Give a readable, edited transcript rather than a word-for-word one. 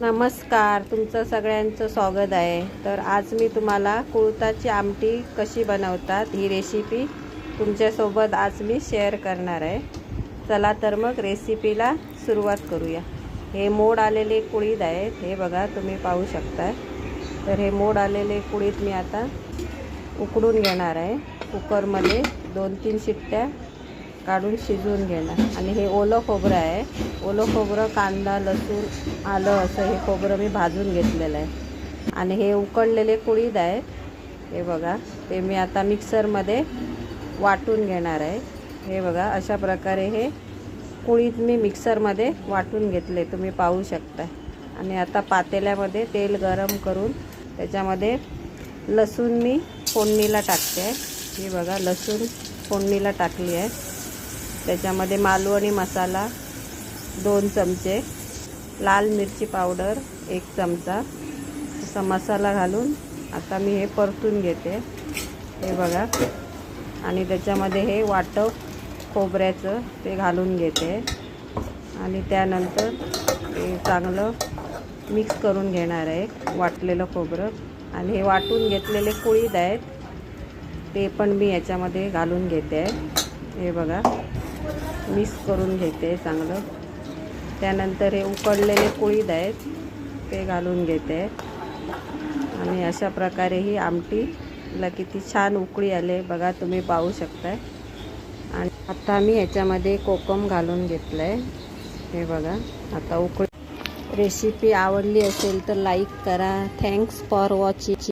नमस्कार, तुमचं सगळ्यांचं स्वागत आहे। तर आज मी तुम्हाला कुळथाची आमटी कशी बनवतात ही रेसिपी तुमच्यासोबत आज मी शेअर करणार आहे। चला तर मग रेसिपीला सुरुवात करूया। हे मोड आलेले कुळीथ आहेत, हे बघा तुम्ही पाहू शकता। तर हे मोड आलेले कुळीथ मी आता उकडून घेणार आहे। कुकरमध्ये 2-3 शिट्ट्या काढून शिजवून घेणार। आणि हे ओलं खोबरं आहे, ओलं खोबरं, कांदा, लसूण, आलं असं हे खोबरं मी भाजून घेतलेलं आहे। आणि हे उकडलेले कुळीथ आहेत, हे बघा ते मी आता मिक्सरमध्ये वाटून घेणार आहे। हे बघा अशा प्रकारे हे कुळीथ मी मिक्सरमध्ये वाटून घेतले, तुम्ही पाहू शकता। आणि आता पातेल्यामध्ये तेल गरम करून त्याच्यामध्ये लसूण मी फोडणीला टाकते आहे। हे बघा लसूण फोडणीला टाकली आहे। त्याच्यामध्ये मालवणी मसाला 2 चमचे, लाल मिरची पावडर 1 चमचा असा मसाला घालून आता मी हे परतून घेते, हे बघा। आणि त्याच्यामध्ये हे वाटप खोबऱ्याचं ते घालून घेते आणि त्यानंतर हे चांगलं मिक्स करून घेणार आहे वाटलेलं खोबरं। आणि हे वाटून घेतलेले कुळीथ आहेत ते पण मी याच्यामध्ये घालून घेते आहे, हे बघा मिक्स करून घेते चांगलं। त्यानंतर हे उकडलेले कुळीथ आहेत ते घालून घेते आणि अशा प्रकारे ही आमटीला किती छान उकळी आले बघा, तुम्ही पाहू शकताय। आणि आता मी याच्यामध्ये कोकम घालून घेतलं आहे, हे बघा आता उकळी। रेसिपी आवडली असेल तर लाईक करा। Thanks for watching.